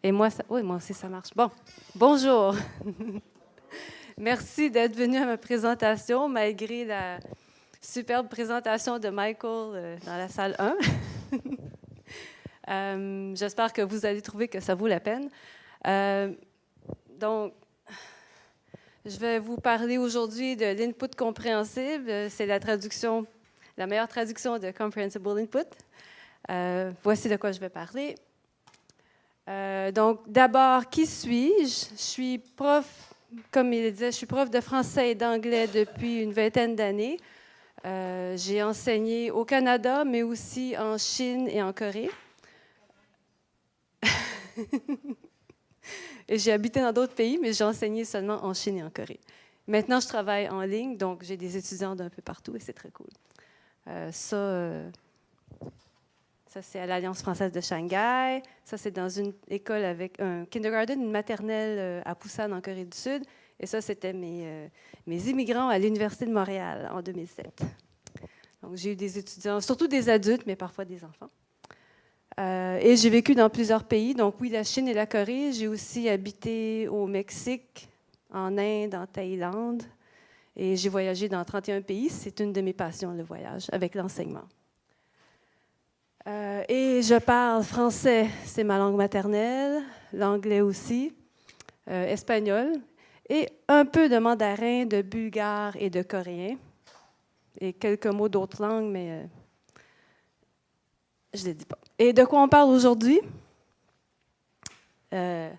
Et moi, oui, moi aussi, ça marche. Bon, bonjour. Merci d'être venu à ma présentation, malgré la superbe présentation de Michael dans la salle 1. J'espère que vous allez trouver que ça vaut la peine. Donc, je vais vous parler aujourd'hui de l'input compréhensible. C'est la traduction, la meilleure traduction de Comprehensible Input. Voici de quoi je vais parler. Donc, d'abord, qui suis-je? Je suis prof, comme il disait, je suis prof de français et d'anglais depuis une vingtaine d'années. J'ai enseigné au Canada, mais aussi en Chine et en Corée. Et j'ai habité dans d'autres pays, mais j'ai enseigné seulement en Chine et en Corée. Maintenant, je travaille en ligne, donc j'ai des étudiants d'un peu partout et c'est très cool. Ça, c'est à l'Alliance française de Shanghai. Ça, c'est dans une école avec un kindergarten, une maternelle à Busan, en Corée du Sud. Et ça, c'était mes immigrants à l'Université de Montréal en 2007. Donc, j'ai eu des étudiants, surtout des adultes, mais parfois des enfants. Et j'ai vécu dans plusieurs pays. Donc, oui, la Chine et la Corée. J'ai aussi habité au Mexique, en Inde, en Thaïlande. Et j'ai voyagé dans 31 pays. C'est une de mes passions, le voyage, avec l'enseignement. Et je parle français, c'est ma langue maternelle, l'anglais aussi, espagnol, et un peu de mandarin, de bulgare et de coréen, et quelques mots d'autres langues, mais je ne les dis pas. Et de quoi on parle aujourd'hui? On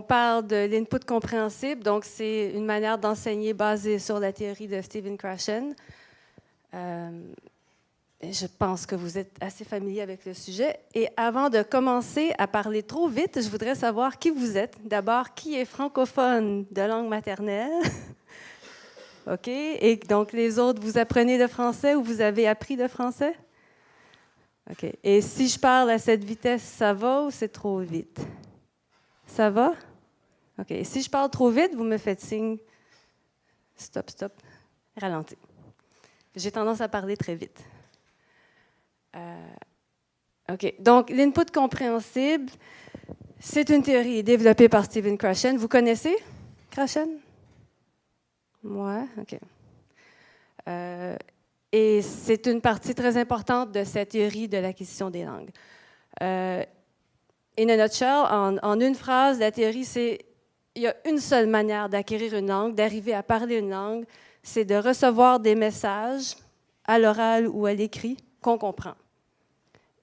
parle de l'input compréhensible, donc c'est une manière d'enseigner basée sur la théorie de Stephen Krashen. Je pense que vous êtes assez familier avec le sujet. Et avant de commencer à parler trop vite, je voudrais savoir qui vous êtes. D'abord, qui est francophone de langue maternelle? OK. Et donc, les autres, vous apprenez le français ou vous avez appris le français? OK. Et si je parle à cette vitesse, ça va ou c'est trop vite? Ça va? OK. Et si je parle trop vite, vous me faites signe. Stop, stop. Ralentis. J'ai tendance à parler très vite. OK. Donc, l'input compréhensible, c'est une théorie développée par Stephen Krashen. Vous connaissez Krashen? Oui, OK. Et c'est une partie très importante de cette théorie de l'acquisition des langues. In a nutshell, en une phrase, la théorie, c'est il y a une seule manière d'acquérir une langue, d'arriver à parler une langue, c'est de recevoir des messages à l'oral ou à l'écrit qu'on comprend.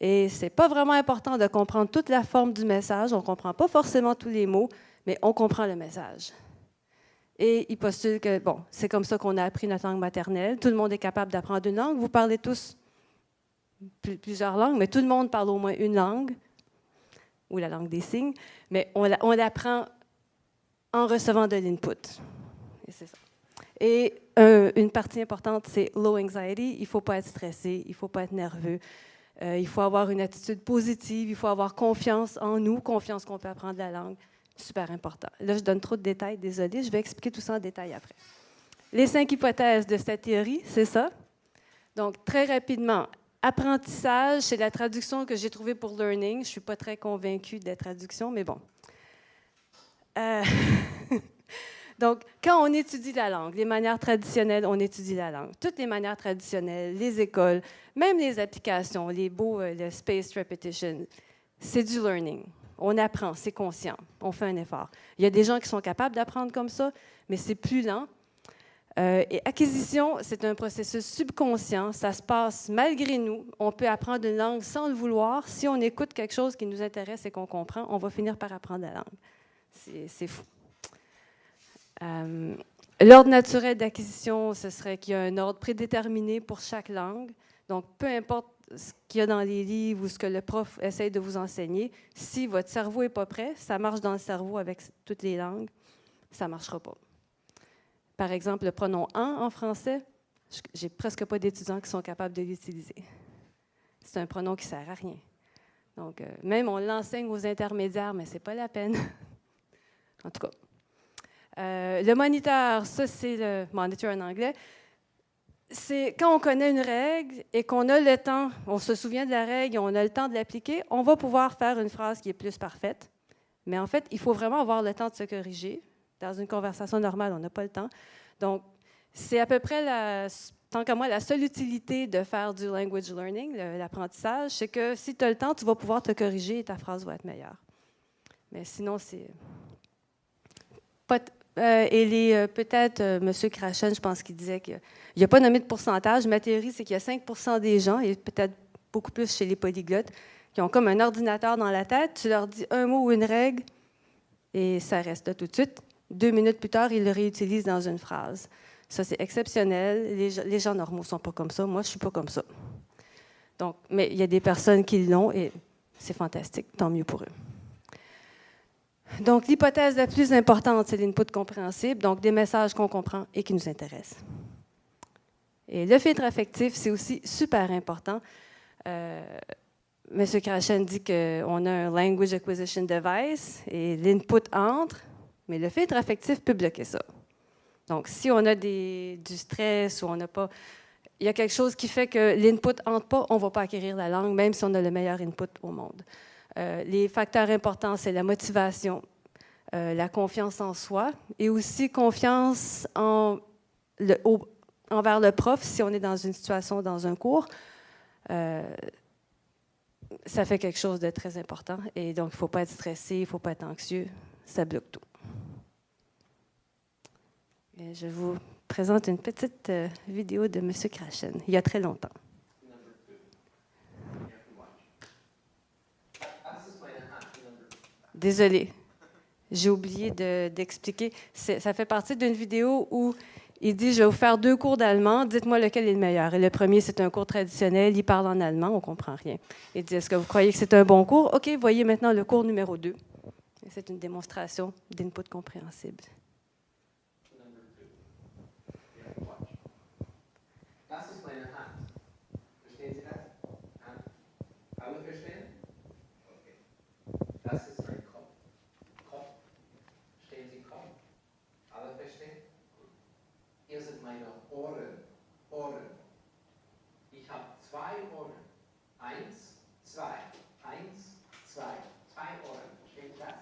Et ce n'est pas vraiment important de comprendre toute la forme du message. On ne comprend pas forcément tous les mots, mais on comprend le message. Et il postule que, bon, c'est comme ça qu'on a appris notre langue maternelle. Tout le monde est capable d'apprendre une langue. Vous parlez tous plusieurs langues, mais tout le monde parle au moins une langue, ou la langue des signes, mais on l'apprend en recevant de l'input. Et c'est ça. Et une partie importante, c'est low anxiety. Il ne faut pas être stressé, il ne faut pas être nerveux. Il faut avoir une attitude positive, il faut avoir confiance en nous, confiance qu'on peut apprendre la langue. Super important. Là, je donne trop de détails, désolée, je vais expliquer tout ça en détail après. Les 5 hypothèses de cette théorie, c'est ça. Donc, très rapidement, apprentissage, c'est la traduction que j'ai trouvée pour learning. Je ne suis pas très convaincue de la traduction, mais bon. Donc, quand on étudie la langue, les manières traditionnelles, on étudie la langue. Toutes les manières traditionnelles, les écoles, même les applications, les beaux, le spaced repetition, c'est du learning. On apprend, c'est conscient, on fait un effort. Il y a des gens qui sont capables d'apprendre comme ça, mais c'est plus lent. Et acquisition, c'est un processus subconscient, ça se passe malgré nous. On peut apprendre une langue sans le vouloir. Si on écoute quelque chose qui nous intéresse et qu'on comprend, on va finir par apprendre la langue. C'est fou. L'ordre naturel d'acquisition, ce serait qu'il y a un ordre prédéterminé pour chaque langue. Donc, peu importe ce qu'il y a dans les livres ou ce que le prof essaie de vous enseigner, si votre cerveau n'est pas prêt, ça marche dans le cerveau avec toutes les langues, ça ne marchera pas. Par exemple, le pronom « en » en français, j'ai presque pas d'étudiants qui sont capables de l'utiliser. C'est un pronom qui ne sert à rien. Donc, même on l'enseigne aux intermédiaires, mais ce n'est pas la peine. En tout cas. Le moniteur, ça c'est le monitor en anglais. c'est quand on connaît une règle et qu'on a le temps, on se souvient de la règle et on a le temps de l'appliquer, on va pouvoir faire une phrase qui est plus parfaite. Mais en fait, il faut vraiment avoir le temps de se corriger. Dans une conversation normale, on n'a pas le temps. Donc, c'est à peu près, tant qu'à moi, la seule utilité de faire du language learning, l'apprentissage, c'est que si tu as le temps, tu vas pouvoir te corriger et ta phrase va être meilleure. Mais sinon, c'est pas... peut-être, M. Krashen, je pense qu'il disait qu'il n'y a pas nommé de pourcentage. Ma théorie, c'est qu'il y a 5 des gens, et peut-être beaucoup plus chez les polyglottes, qui ont comme un ordinateur dans la tête. Tu leur dis un mot ou une règle, et ça reste là tout de suite. 2 minutes plus tard, ils le réutilisent dans une phrase. Ça, c'est exceptionnel. Les gens normaux ne sont pas comme ça. Moi, je ne suis pas comme ça. Donc, mais il y a des personnes qui l'ont, et c'est fantastique. Tant mieux pour eux. Donc, l'hypothèse la plus importante, c'est l'input compréhensible, donc des messages qu'on comprend et qui nous intéressent. Et le filtre affectif, c'est aussi super important. M. Krashen dit qu'on a un Language Acquisition Device et l'input entre, mais le filtre affectif peut bloquer ça. Donc, si on a du stress ou on n'a pas... Il y a quelque chose qui fait que l'input entre pas, on ne va pas acquérir la langue, même si on a le meilleur input au monde. Les facteurs importants, c'est la motivation, la confiance en soi et aussi confiance envers le prof si on est dans une situation, dans un cours. Ça fait quelque chose de très important. Et donc, il ne faut pas être stressé, il ne faut pas être anxieux. Ça bloque tout. Et je vous présente une petite vidéo de M. Krashen, il y a très longtemps. Désolée, j'ai oublié d'expliquer. Ça fait partie d'une vidéo où il dit « Je vais vous faire 2 cours d'allemand, dites-moi lequel est le meilleur. » Et le premier, c'est un cours traditionnel, il parle en allemand, on ne comprend rien. Il dit « Est-ce que vous croyez que c'est un bon cours? » OK, voyez maintenant le cours numéro 2. Et c'est une démonstration d'input compréhensible. Hier sind meine Ohren. Ohren. Ich habe 2 Ohren. 1, 2. 1, 2. 2 Ohren. Verstehen Sie das?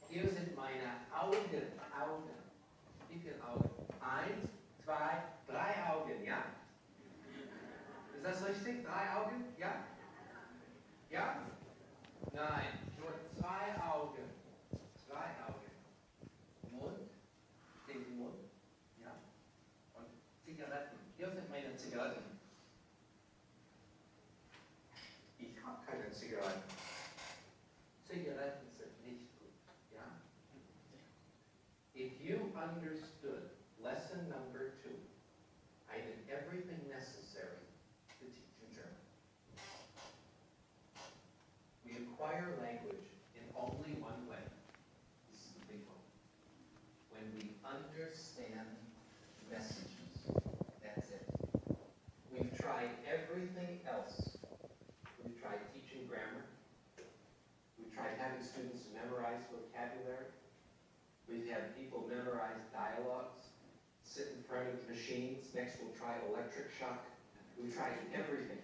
Hier sind meine Augen. Augen. Wie viele Augen? 1, 2, 3 Augen, ja? Ist das richtig? 3 Augen? Ja? Ja? Nein, nur 2 Augen. 2 Augen. Mund. Den Mund. Ja. Und Zigaretten. Hier sind meine Zigaretten. Ich habe keine Zigaretten. Zigaretten sind nicht gut. Ja? If you understood lesson number 2, I did everything necessary to teach in German. We acquire language in only one way. This is the big one. When we understand messages. That's it. We've tried everything else. We've tried teaching grammar. We've tried having students memorize vocabulary. We've had people memorize dialogues, sit in front of machines. Next we'll try electric shock. We've tried everything.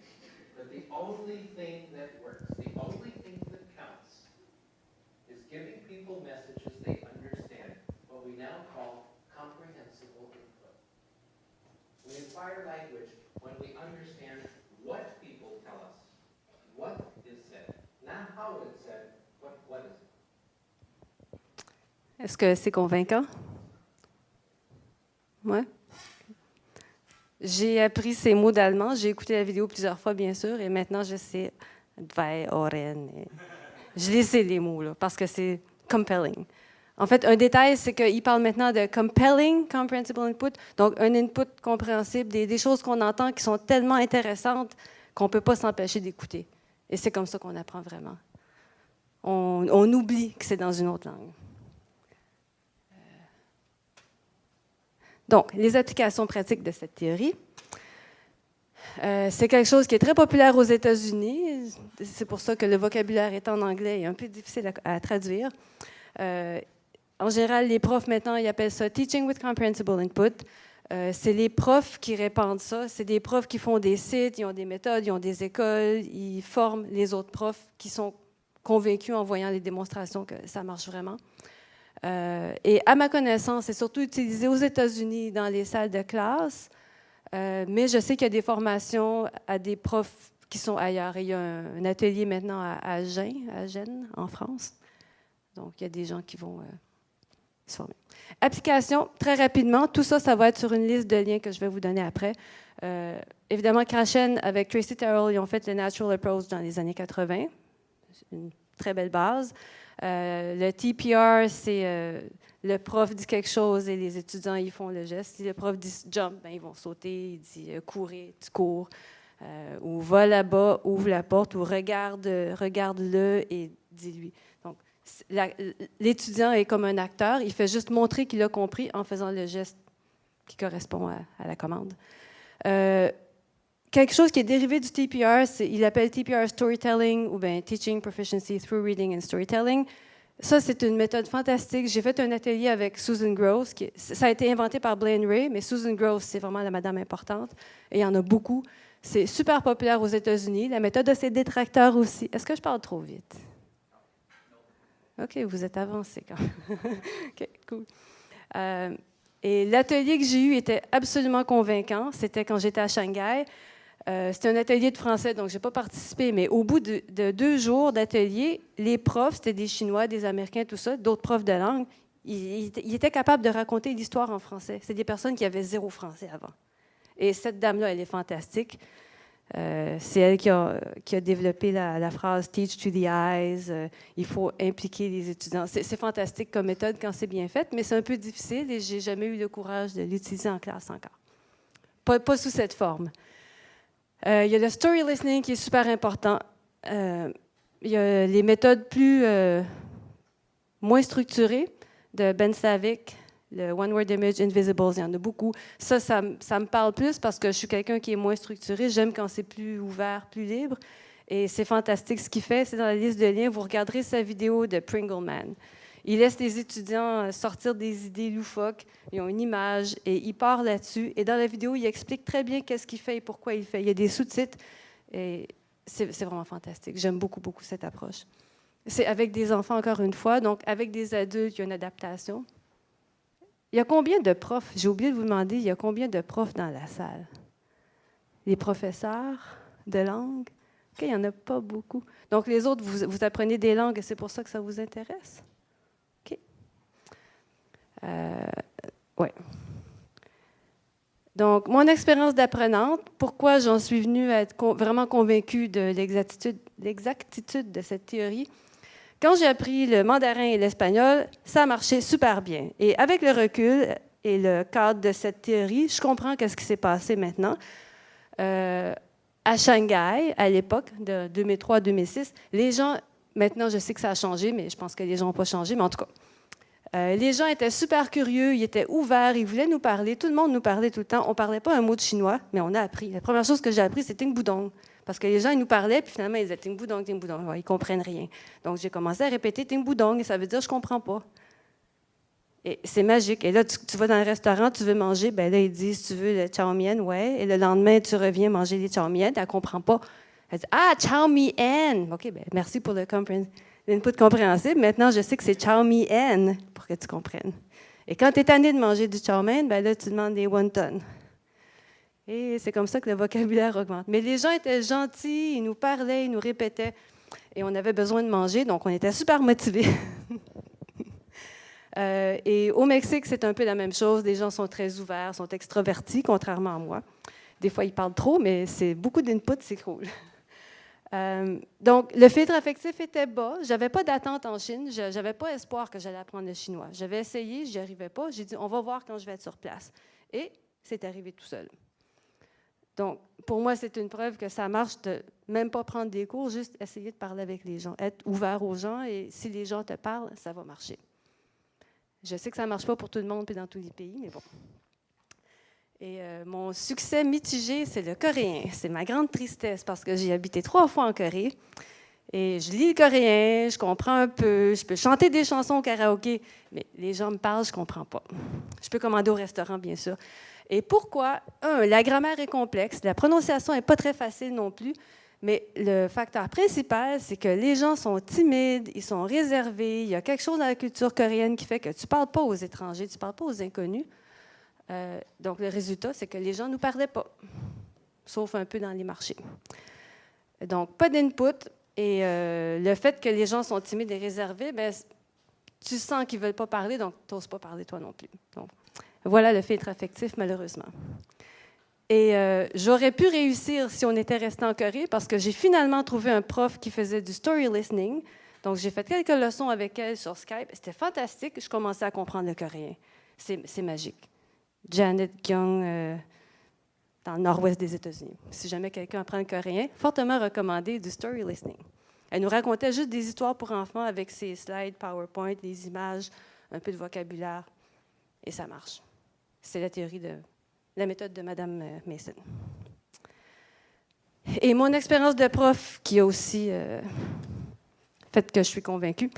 But the only thing that works, the only thing that counts, is giving people messages they understand, what we now call comprehensible input. We acquire language when we understand what people tell us, what is said, not how it's said, but what is it. Est-ce que c'est convaincant? Oui. J'ai appris ces mots d'allemand. J'ai écouté la vidéo plusieurs fois, bien sûr, et maintenant, je sais « zwei Ohren ». Je les sais, les mots, là, parce que c'est « compelling ». En fait, un détail, c'est qu'il parle maintenant de « compelling comprehensible input », donc un input compréhensible, des choses qu'on entend qui sont tellement intéressantes qu'on ne peut pas s'empêcher d'écouter. Et c'est comme ça qu'on apprend vraiment. On oublie que c'est dans une autre langue. Donc, les applications pratiques de cette théorie. C'est quelque chose qui est très populaire aux États-Unis. C'est pour ça que le vocabulaire est en anglais et un peu difficile à traduire. En général, les profs, maintenant, ils appellent ça « teaching with comprehensible input ». C'est les profs qui répandent ça. C'est des profs qui font des sites, ils ont des méthodes, ils ont des écoles, ils forment les autres profs qui sont convaincus en voyant les démonstrations que ça marche vraiment. Et à ma connaissance, c'est surtout utilisé aux États-Unis dans les salles de classe, mais je sais qu'il y a des formations à des profs qui sont ailleurs. Et il y a un atelier maintenant à Gênes, en France. Donc, il y a des gens qui vont se former. Application, très rapidement, tout ça, ça va être sur une liste de liens que je vais vous donner après. Évidemment, Krashen, avec Tracy Terrell, ils ont fait le Natural Approach dans les années 80. Une très belle base. Le TPR, c'est le prof dit quelque chose et les étudiants, ils font le geste. Si le prof dit « jump », ben, ils vont sauter. Il dit « courez », tu cours. Ou « va là-bas, ouvre la porte », ou « regarde-le et dis-lui ». Donc, l'étudiant est comme un acteur. Il fait juste montrer qu'il a compris en faisant le geste qui correspond à la commande. Quelque chose qui est dérivé du TPR, il appelle TPR Storytelling ou bien Teaching Proficiency Through Reading and Storytelling. Ça, c'est une méthode fantastique. J'ai fait un atelier avec Susan Groves. Ça a été inventé par Blaine Ray, mais Susan Groves, c'est vraiment la madame importante. Et il y en a beaucoup. C'est super populaire aux États-Unis. La méthode a ses détracteurs aussi. Est-ce que je parle trop vite? OK, vous êtes avancé quand même. OK, cool. Et l'atelier que j'ai eu était absolument convaincant. C'était quand j'étais à Shanghai. C'était un atelier de français, donc je n'ai pas participé, mais au bout de 2 jours d'atelier, les profs, c'était des Chinois, des Américains, tout ça, d'autres profs de langue, ils étaient capables de raconter l'histoire en français. C'est des personnes qui avaient 0 français avant. Et cette dame-là, elle est fantastique. C'est elle qui a développé la phrase « teach to the eyes ». Il faut impliquer les étudiants. C'est fantastique comme méthode quand c'est bien fait, mais c'est un peu difficile et je n'ai jamais eu le courage de l'utiliser en classe encore. Pas sous cette forme. Il y a le story listening qui est super important. Il y a les méthodes moins structurées de Ben Savick, le One Word Image Invisibles, il y en a beaucoup. Ça me parle plus parce que je suis quelqu'un qui est moins structuré. J'aime quand c'est plus ouvert, plus libre. Et c'est fantastique ce qu'il fait. C'est dans la liste de liens. Vous regarderez sa vidéo de Pringle Man. Il laisse les étudiants sortir des idées loufoques. Ils ont une image et il part là-dessus. Et dans la vidéo, il explique très bien qu'est-ce qu'il fait et pourquoi il le fait. Il y a des sous-titres et c'est vraiment fantastique. J'aime beaucoup, beaucoup cette approche. C'est avec des enfants, encore une fois. Donc, avec des adultes, il y a une adaptation. Il y a combien de profs? J'ai oublié de vous demander, il y a combien de profs dans la salle? Les professeurs de langue? OK, il n'y en a pas beaucoup. Donc, les autres, vous apprenez des langues et c'est pour ça que ça vous intéresse? OK. Oui. Donc, mon expérience d'apprenante, pourquoi j'en suis venue à être vraiment convaincue de l'exactitude de cette théorie? Quand j'ai appris le mandarin et l'espagnol, ça a marché super bien. Et avec le recul et le cadre de cette théorie, je comprends ce qui s'est passé maintenant. À Shanghai, à l'époque de 2003-2006, les gens, maintenant je sais que ça a changé, mais je pense que les gens n'ont pas changé, mais en tout cas, les gens étaient super curieux, ils étaient ouverts, ils voulaient nous parler, tout le monde nous parlait tout le temps. On ne parlait pas un mot de chinois, mais on a appris. La première chose que j'ai appris, c'était Ting Budong. Parce que les gens, ils nous parlaient, puis finalement, ils disaient Ting Budong, Ting Budong. Ouais, ils ne comprennent rien. Donc, j'ai commencé à répéter Ting Budong, et ça veut dire je ne comprends pas. Et c'est magique. Et là, tu vas dans un restaurant, tu veux manger, bien là, ils disent tu veux le chow mein, ouais. Et le lendemain, tu reviens manger les chow mein, elle ne comprend pas. Elle dit ah, chow mein. OK, bien, merci pour l'input compréhensible. Maintenant, je sais que c'est chow mein pour que tu comprennes. Et quand tu es tanné de manger du chow mein, bien là, tu demandes des wonton. Et c'est comme ça que le vocabulaire augmente. Mais les gens étaient gentils, ils nous parlaient, ils nous répétaient. Et on avait besoin de manger, donc on était super motivés. Et au Mexique, c'est un peu la même chose. Les gens sont très ouverts, sont extrovertis, contrairement à moi. Des fois, ils parlent trop, mais c'est beaucoup d'input, c'est cool. Donc, le filtre affectif était bas. Je n'avais pas d'attente en Chine. Je n'avais pas espoir que j'allais apprendre le chinois. J'avais essayé, je n'y arrivais pas. J'ai dit, on va voir quand je vais être sur place. Et c'est arrivé tout seul. Donc, pour moi, c'est une preuve que ça marche de même pas prendre des cours, juste essayer de parler avec les gens, être ouvert aux gens, et si les gens te parlent, ça va marcher. Je sais que ça ne marche pas pour tout le monde et dans tous les pays, mais bon. Et mon succès mitigé, c'est le coréen. C'est ma grande tristesse parce que j'ai habité 3 fois en Corée Et je lis le coréen, je comprends un peu, je peux chanter des chansons au karaoké, mais les gens me parlent, je ne comprends pas. Je peux commander au restaurant, bien sûr. Et pourquoi? La grammaire est complexe, la prononciation n'est pas très facile non plus, mais le facteur principal, c'est que les gens sont timides, ils sont réservés, il y a quelque chose dans la culture coréenne qui fait que tu ne parles pas aux étrangers, tu ne parles pas aux inconnus. Donc, le résultat, c'est que les gens ne nous parlaient pas, sauf un peu dans les marchés. Donc, pas d'input. Et le fait que les gens sont timides et réservés, bien, tu sens qu'ils ne veulent pas parler, donc tu n'oses pas parler toi non plus. Donc, voilà le filtre affectif, malheureusement. Et j'aurais pu réussir si on était resté en Corée, parce que j'ai finalement trouvé un prof qui faisait du story listening. Donc, j'ai fait quelques leçons avec elle sur Skype. C'était fantastique. Je commençais à comprendre le coréen. C'est magique. Janet Kyung, dans le nord-ouest des États-Unis. Si jamais quelqu'un apprend le coréen, fortement recommandé du story listening. Elle nous racontait juste des histoires pour enfants avec ses slides PowerPoint, des images, un peu de vocabulaire, et ça marche. C'est la théorie de la méthode de Mme Mason. Et mon expérience de prof, qui a aussi fait que je suis convaincue,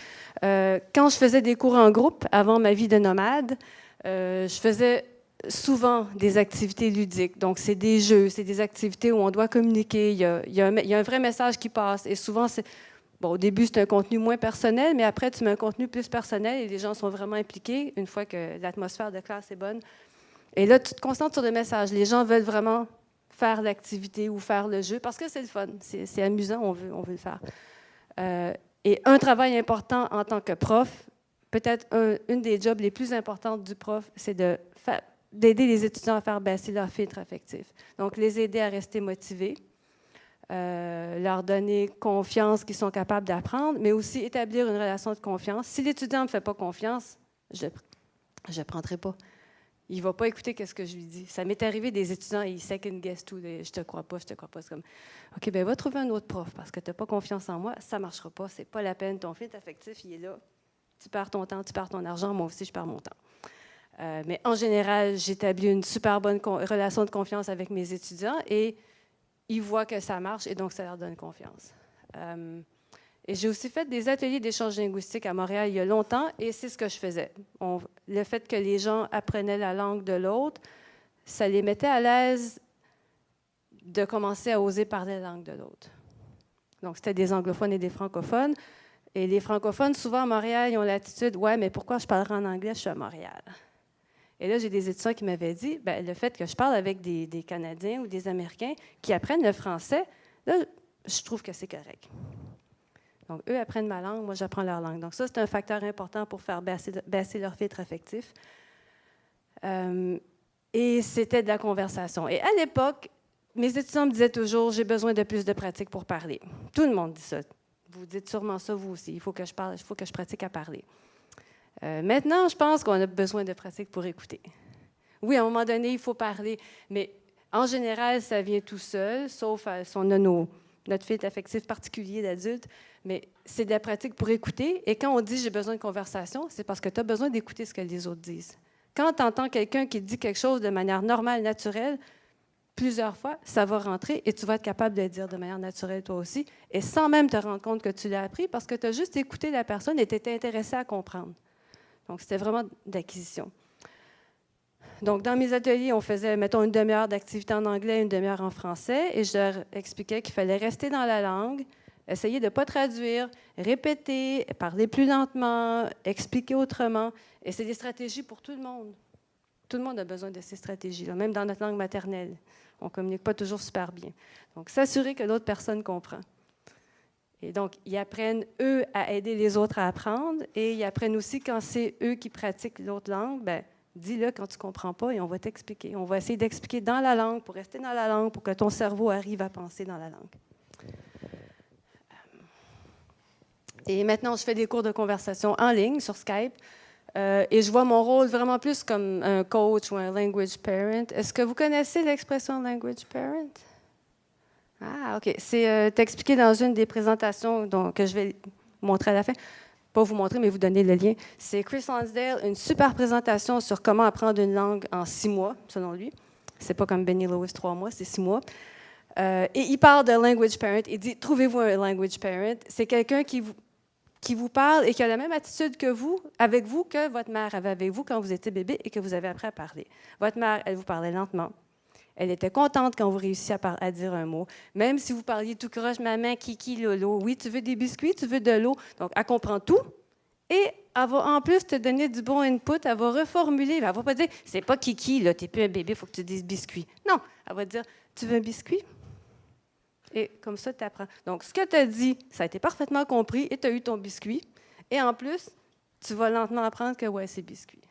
quand je faisais des cours en groupe, avant ma vie de nomade, je faisais souvent des activités ludiques. Donc, c'est des jeux, c'est des activités où on doit communiquer. Il y a un vrai message qui passe. Et souvent, au début, c'est un contenu moins personnel, mais après, tu mets un contenu plus personnel et les gens sont vraiment impliqués une fois que l'atmosphère de classe est bonne. Et là, tu te concentres sur le message. Les gens veulent vraiment faire l'activité ou faire le jeu parce que c'est le fun. C'est amusant, on veut le faire. Et un travail important en tant que prof, peut-être une des jobs les plus importantes du prof, c'est d'aider les étudiants à faire baisser leur filtre affectif. Donc, les aider à rester motivés, leur donner confiance qu'ils sont capables d'apprendre, mais aussi établir une relation de confiance. Si l'étudiant ne me fait pas confiance, je ne prendrai pas. Il ne va pas écouter ce que je lui dis. Ça m'est arrivé des étudiants, ils second-guess tout. Je te crois pas, je te crois pas. C'est comme, OK, bien, va trouver un autre prof parce que tu n'as pas confiance en moi. Ça ne marchera pas, c'est pas la peine. Ton filtre affectif, il est là. Tu perds ton temps, tu perds ton argent. Moi aussi, je perds mon temps. Mais en général, j'établis une super bonne relation de confiance avec mes étudiants et ils voient que ça marche et donc ça leur donne confiance. Et j'ai aussi fait des ateliers d'échange linguistique à Montréal il y a longtemps et c'est ce que je faisais. Le fait que les gens apprenaient la langue de l'autre, ça les mettait à l'aise de commencer à oser parler la langue de l'autre. Donc, c'était des anglophones et des francophones. Et les francophones, souvent à Montréal, ils ont l'attitude « Ouais, mais pourquoi je parlerai en anglais, je suis à Montréal? » Et là, j'ai des étudiants qui m'avaient dit, bien, le fait que je parle avec des Canadiens ou des Américains qui apprennent le français, là, je trouve que c'est correct. Donc, eux apprennent ma langue, moi, j'apprends leur langue. Donc, ça, c'est un facteur important pour faire baisser leur filtre affectif. Et c'était de la conversation. Et à l'époque, mes étudiants me disaient toujours, j'ai besoin de plus de pratique pour parler. Tout le monde dit ça. Vous dites sûrement ça, vous aussi. Il faut que je parle, il faut que je pratique à parler. Maintenant, je pense qu'on a besoin de pratique pour écouter. Oui, à un moment donné, il faut parler, mais en général, ça vient tout seul, sauf si on a notre filtre affectif particulier d'adulte, mais c'est de la pratique pour écouter. Et quand on dit « j'ai besoin de conversation », c'est parce que tu as besoin d'écouter ce que les autres disent. Quand tu entends quelqu'un qui dit quelque chose de manière normale, naturelle, plusieurs fois, ça va rentrer et tu vas être capable de le dire de manière naturelle toi aussi, et sans même te rendre compte que tu l'as appris parce que tu as juste écouté la personne et tu étais intéressé à comprendre. Donc, c'était vraiment d'acquisition. Donc, dans mes ateliers, on faisait, mettons, une demi-heure d'activité en anglais, une demi-heure en français, et je leur expliquais qu'il fallait rester dans la langue, essayer de ne pas traduire, répéter, parler plus lentement, expliquer autrement. Et c'est des stratégies pour tout le monde. Tout le monde a besoin de ces stratégies-là, même dans notre langue maternelle. On ne communique pas toujours super bien. Donc, s'assurer que l'autre personne comprend. Et donc, ils apprennent, eux, à aider les autres à apprendre, et ils apprennent aussi, quand c'est eux qui pratiquent l'autre langue, bien, dis-le quand tu ne comprends pas et on va t'expliquer. On va essayer d'expliquer dans la langue, pour rester dans la langue, pour que ton cerveau arrive à penser dans la langue. Et maintenant, je fais des cours de conversation en ligne, sur Skype, et je vois mon rôle vraiment plus comme un coach ou un language parent. Est-ce que vous connaissez l'expression language parent? Ah, OK. C'est expliqué dans une des présentations que je vais montrer à la fin. Pas vous montrer, mais vous donner le lien. C'est Chris Lonsdale, une super présentation sur comment apprendre une langue en 6 mois, selon lui. C'est pas comme Benny Lewis, 3 mois, c'est 6 mois. Et il parle de language parent. Il dit, trouvez-vous un language parent. C'est quelqu'un qui vous parle et qui a la même attitude que vous, avec vous, que votre mère avait avec vous quand vous étiez bébé et que vous avez appris à parler. Votre mère, elle vous parlait lentement. Elle était contente quand vous réussissiez à dire un mot. Même si vous parliez tout croche, maman, kiki, lolo. Oui, tu veux des biscuits, tu veux de l'eau. Donc, elle comprend tout. Et elle va en plus te donner du bon input. Elle va reformuler. Elle ne va pas dire, c'est pas kiki, là, tu n'es plus un bébé, il faut que tu dises biscuit. Non, elle va dire, tu veux un biscuit? Et comme ça, tu apprends. Donc, ce que tu as dit, ça a été parfaitement compris et tu as eu ton biscuit. Et en plus, tu vas lentement apprendre que, ouais, c'est biscuit.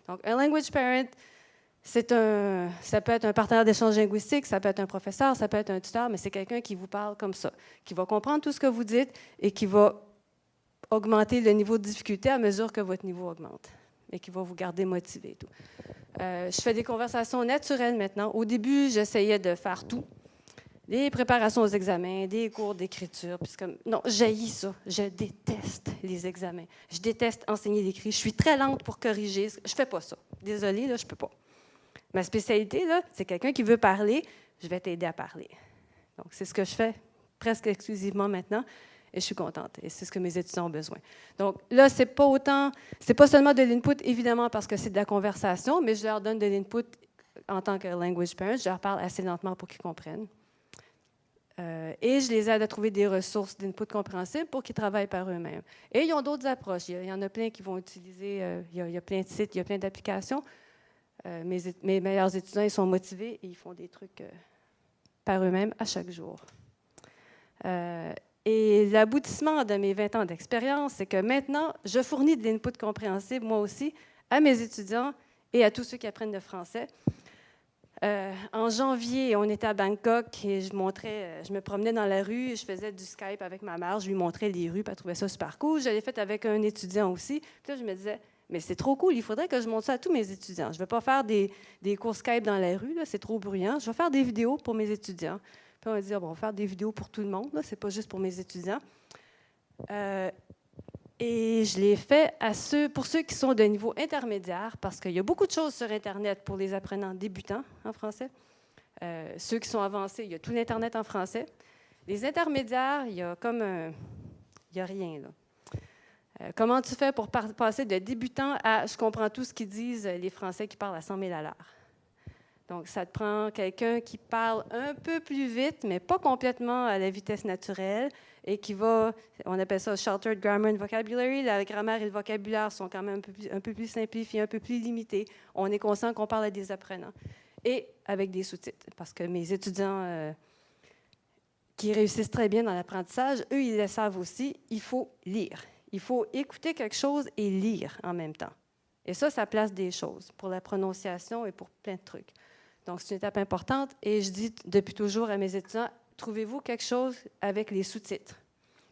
Donc, un language parent, ça peut être un partenaire d'échange linguistique, ça peut être un professeur, ça peut être un tuteur, mais c'est quelqu'un qui vous parle comme ça, qui va comprendre tout ce que vous dites et qui va augmenter le niveau de difficulté à mesure que votre niveau augmente et qui va vous garder motivé et tout. Je fais des conversations naturelles maintenant. Au début, j'essayais de faire tout. Des préparations aux examens, des cours d'écriture. Non, j'haïs ça. Je déteste les examens. Je déteste enseigner l'écrit. Je suis très lente pour corriger. Je ne fais pas ça. Désolée, là, je ne peux pas. Ma spécialité, là, c'est quelqu'un qui veut parler. Je vais t'aider à parler. Donc, c'est ce que je fais presque exclusivement maintenant. Et je suis contente. Et c'est ce que mes étudiants ont besoin. Donc, là, c'est pas seulement de l'input, évidemment, parce que c'est de la conversation, mais je leur donne de l'input en tant que language parent. Je leur parle assez lentement pour qu'ils comprennent. Et je les aide à trouver des ressources d'input compréhensibles pour qu'ils travaillent par eux-mêmes. Et ils ont d'autres approches. Il y en a plein qui vont utiliser, il y a plein de sites, il y a plein d'applications. Mes meilleurs étudiants, ils sont motivés et ils font des trucs par eux-mêmes à chaque jour. Et l'aboutissement de mes 20 ans d'expérience, c'est que maintenant, je fournis de l'input compréhensible, moi aussi, à mes étudiants et à tous ceux qui apprennent le français. En janvier, on était à Bangkok et je me promenais dans la rue et je faisais du Skype avec ma mère. Je lui montrais les rues, puis elle trouvait ça super cool. Je l'ai fait avec un étudiant aussi. Puis là, je me disais, mais c'est trop cool, il faudrait que je montre ça à tous mes étudiants. Je ne vais pas faire des cours Skype dans la rue, là, c'est trop bruyant. Je vais faire des vidéos pour mes étudiants. Puis on va dire, bon, on va faire des vidéos pour tout le monde, ce n'est pas juste pour mes étudiants. Et je l'ai fait pour ceux qui sont de niveau intermédiaire, parce qu'il y a beaucoup de choses sur Internet pour les apprenants débutants en français. Ceux qui sont avancés, il y a tout l'Internet en français. Les intermédiaires, il y a rien, là. Comment tu fais pour passer de débutant à « je comprends tout ce qu'ils disent les Français qui parlent à 100 000 à l'heure ». Donc, ça te prend quelqu'un qui parle un peu plus vite, mais pas complètement à la vitesse naturelle, et qui on appelle ça « sheltered grammar and vocabulary ». La grammaire et le vocabulaire sont quand même un peu plus simplifiés, un peu plus limités. On est conscient qu'on parle à des apprenants. Et avec des sous-titres, parce que mes étudiants qui réussissent très bien dans l'apprentissage, eux, ils le savent aussi, il faut lire. Il faut écouter quelque chose et lire en même temps. Et ça place des choses pour la prononciation et pour plein de trucs. Donc, c'est une étape importante. Et je dis depuis toujours à mes étudiants, trouvez-vous quelque chose avec les sous-titres.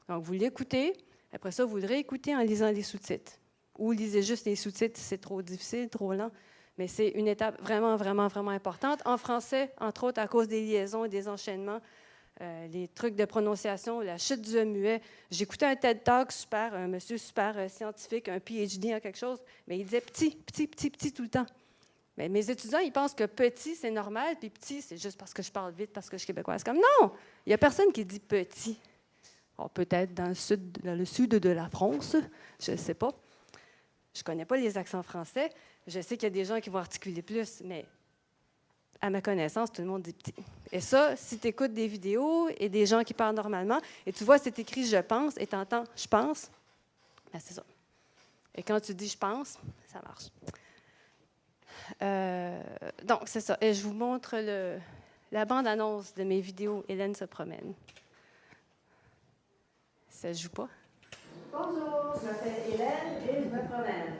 Donc, vous l'écoutez. Après ça, vous le réécoutez en lisant les sous-titres. Ou lisez juste les sous-titres si c'est trop difficile, trop lent. Mais c'est une étape vraiment, vraiment, vraiment importante. En français, entre autres, à cause des liaisons et des enchaînements, les trucs de prononciation, la chute du E muet. J'écoutais un TED Talk super, un monsieur super scientifique, un PhD en quelque chose, mais il disait petit, petit, petit, petit tout le temps. Mais mes étudiants, ils pensent que petit, c'est normal, puis petit, c'est juste parce que je parle vite, parce que je suis québécoise. C'est comme, non, il n'y a personne qui dit petit. Alors, peut-être dans le sud de la France, je ne sais pas. Je ne connais pas les accents français. Je sais qu'il y a des gens qui vont articuler plus, mais à ma connaissance, tout le monde dit petit. Et ça, si tu écoutes des vidéos et des gens qui parlent normalement, et tu vois, c'est écrit « je pense » et tu entends « je pense », bien, c'est ça. Et quand tu dis « je pense », ça marche. Donc, c'est ça. Et je vous montre la bande-annonce de mes vidéos « Hélène se promène ». Ça ne joue pas? Bonjour, je m'appelle Hélène et je me promène.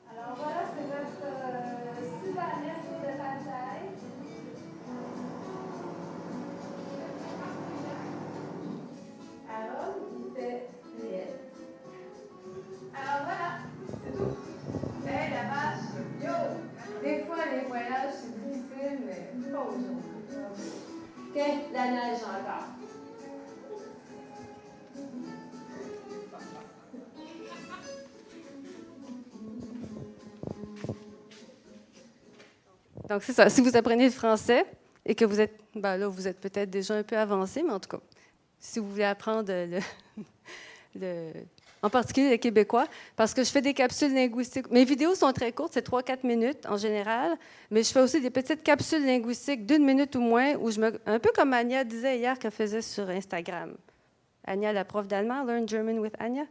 Alors voilà, c'est notre super liste de bataille. Aaron, il fait Léette. Alors voilà, c'est tout. Hey, la vache! Yo! Des fois, les voyages, c'est difficile, mais pas aujourd'hui. OK, la neige encore. Donc, c'est ça. Si vous apprenez le français et que vous êtes, ben là, vous êtes peut-être déjà un peu avancé, mais en tout cas, si vous voulez apprendre en particulier le québécois, parce que je fais des capsules linguistiques. Mes vidéos sont très courtes, c'est 3-4 minutes en général, mais je fais aussi des petites capsules linguistiques d'1 minute ou moins, où un peu comme Anya disait hier qu'elle faisait sur Instagram. Anya, la prof d'allemand, Learn German with Anya.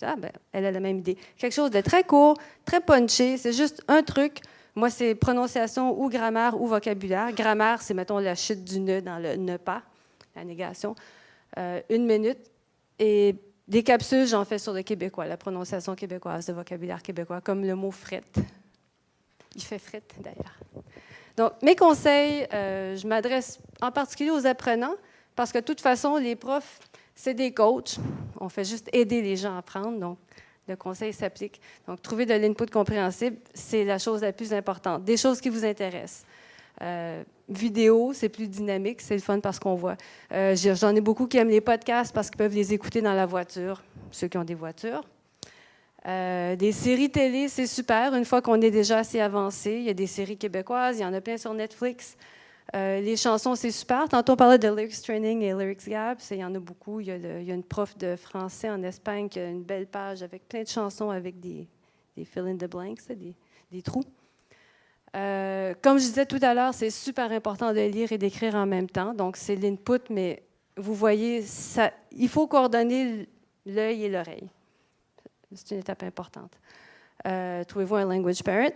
Ah, ben, elle a la même idée. Quelque chose de très court, très punché, c'est juste un truc. Moi, c'est prononciation ou grammaire ou vocabulaire. Grammaire, c'est, mettons, la chute du ne dans le ne pas, la négation. 1 minute. Et des capsules, j'en fais sur le québécois, la prononciation québécoise, le vocabulaire québécois, comme le mot frette. Il fait frette, d'ailleurs. Donc, mes conseils, je m'adresse en particulier aux apprenants, parce que de toute façon, les profs, c'est des coachs. On fait juste aider les gens à apprendre, donc le conseil s'applique. Donc, trouver de l'input compréhensible, c'est la chose la plus importante. Des choses qui vous intéressent. Vidéo, c'est plus dynamique, c'est le fun parce qu'on voit. J'en ai beaucoup qui aiment les podcasts parce qu'ils peuvent les écouter dans la voiture, ceux qui ont des voitures. Des séries télé, c'est super, une fois qu'on est déjà assez avancé. Il y a des séries québécoises, il y en a plein sur Netflix. Les chansons, c'est super. Tantôt, on parlait de Lyrics Training et Lyrics Gap. Il y en a beaucoup. Il y a une prof de français en Espagne qui a une belle page avec plein de chansons avec des fill in the blanks, des trous. Comme je disais tout à l'heure, c'est super important de lire et d'écrire en même temps. Donc, c'est l'input, mais vous voyez, il faut coordonner l'œil et l'oreille. C'est une étape importante. Trouvez-vous un language parent.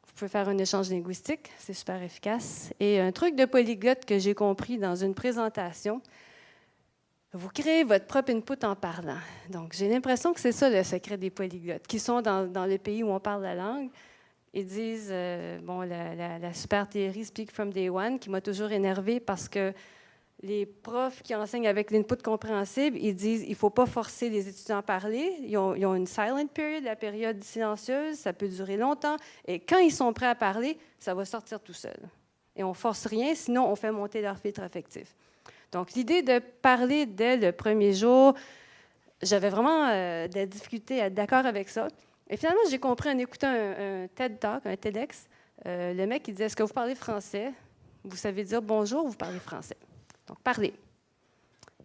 Vous pouvez faire un échange linguistique, c'est super efficace. Et un truc de polyglotte que j'ai compris dans une présentation, vous créez votre propre input en parlant. Donc, j'ai l'impression que c'est ça le secret des polyglottes, qui sont dans le pays où on parle la langue. Ils disent, la super théorie Speak from Day One, qui m'a toujours énervée parce que les profs qui enseignent avec l'input compréhensible, ils disent il ne faut pas forcer les étudiants à parler. Ils ont une silent period, la période silencieuse, ça peut durer longtemps. Et quand ils sont prêts à parler, ça va sortir tout seul. Et on ne force rien, sinon on fait monter leur filtre affectif. Donc, l'idée de parler dès le premier jour, j'avais vraiment de la difficulté à être d'accord avec ça. Et finalement, j'ai compris en écoutant un TED Talk, un TEDx, le mec il disait, est-ce que vous parlez français? Vous savez dire bonjour ou vous parlez français? Donc, parlez.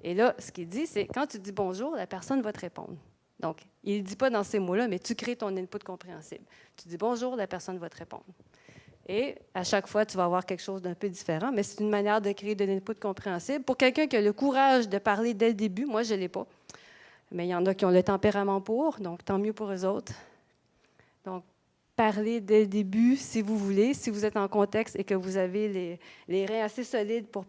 Et là, ce qu'il dit, c'est quand tu dis bonjour, la personne va te répondre. Donc, il ne dit pas dans ces mots-là, mais tu crées ton input compréhensible. Tu dis bonjour, la personne va te répondre. Et à chaque fois, tu vas avoir quelque chose d'un peu différent, mais c'est une manière de créer de l'input compréhensible. Pour quelqu'un qui a le courage de parler dès le début, moi, je ne l'ai pas. Mais il y en a qui ont le tempérament pour, donc tant mieux pour eux autres. Donc, parlez dès le début si vous voulez, si vous êtes en contexte et que vous avez les reins assez solides pour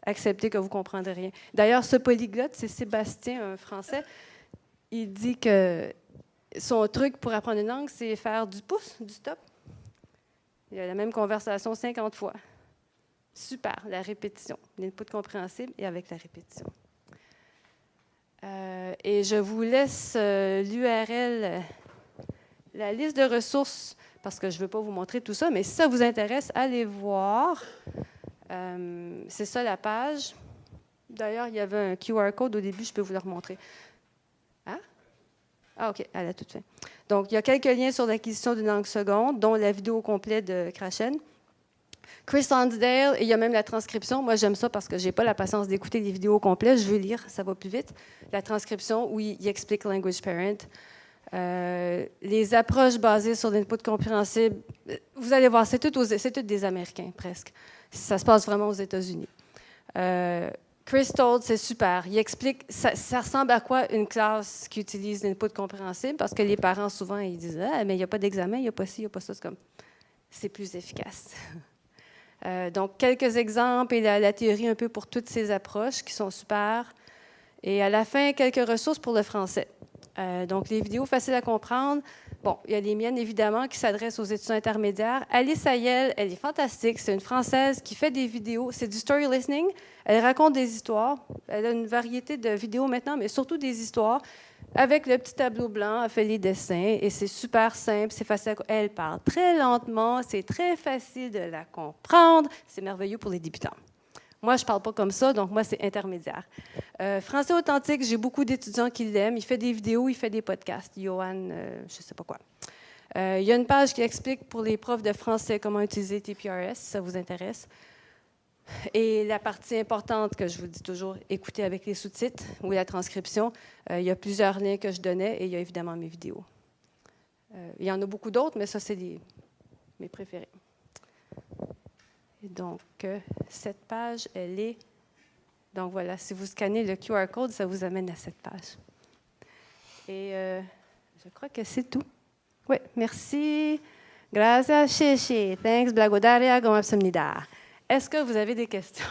accepter que vous ne comprendrez rien. D'ailleurs, ce polyglotte, c'est Sébastien, un Français. Il dit que son truc pour apprendre une langue, c'est faire du pouce, du stop. Il a la même conversation 50 fois. Super, la répétition. L'input compréhensible et avec la répétition. Et je vous laisse l'URL, la liste de ressources, parce que je ne veux pas vous montrer tout ça, mais si ça vous intéresse, allez voir. C'est ça la page. D'ailleurs, il y avait un QR code au début, je peux vous le remontrer. Ah, OK, elle a tout fait. Donc, il y a quelques liens sur l'acquisition d'une langue seconde, dont la vidéo complète de Krashen. Chris Lonsdale, et il y a même la transcription. Moi, j'aime ça parce que je n'ai pas la patience d'écouter les vidéos complètes. Je veux lire, ça va plus vite. La transcription, où il explique Language Parent. Les approches basées sur l'input compréhensible, vous allez voir, c'est toutes des Américains, presque. Ça se passe vraiment aux États-Unis. Chris Told, c'est super. Il explique, ça ressemble à quoi une classe qui utilise l'input compréhensible, parce que les parents, souvent, ils disent « Ah, mais il n'y a pas d'examen, il n'y a pas ci, il n'y a pas ça. » C'est plus efficace. Donc, quelques exemples et la théorie un peu pour toutes ces approches qui sont super. Et à la fin, quelques ressources pour le français. Donc, les vidéos faciles à comprendre. Bon, il y a les miennes, évidemment, qui s'adressent aux étudiants intermédiaires. Alice Ayel, elle est fantastique. C'est une Française qui fait des vidéos. C'est du story listening. Elle raconte des histoires. Elle a une variété de vidéos maintenant, mais surtout des histoires. Avec le petit tableau blanc, elle fait les dessins. Et c'est super simple, c'est facile. Elle parle très lentement. C'est très facile de la comprendre. C'est merveilleux pour les débutants. Moi, je ne parle pas comme ça, donc moi, c'est intermédiaire. Français authentique, j'ai beaucoup d'étudiants qui l'aiment. Il fait des vidéos, il fait des podcasts. Johan, je ne sais pas quoi. Il y a une page qui explique pour les profs de français comment utiliser TPRS, si ça vous intéresse. Et la partie importante que je vous dis toujours, écoutez avec les sous-titres ou la transcription. Il y a plusieurs liens que je donnais et il y a évidemment mes vidéos. Il y en a beaucoup d'autres, mais ça, c'est mes préférés. Et donc, cette page, elle est... Donc voilà, si vous scannez le QR code, ça vous amène à cette page. Et je crois que c'est tout. Oui, merci. Gracias, Shishi. Thanks, Blagodaria, Gomapsumnida. Est-ce que vous avez des questions?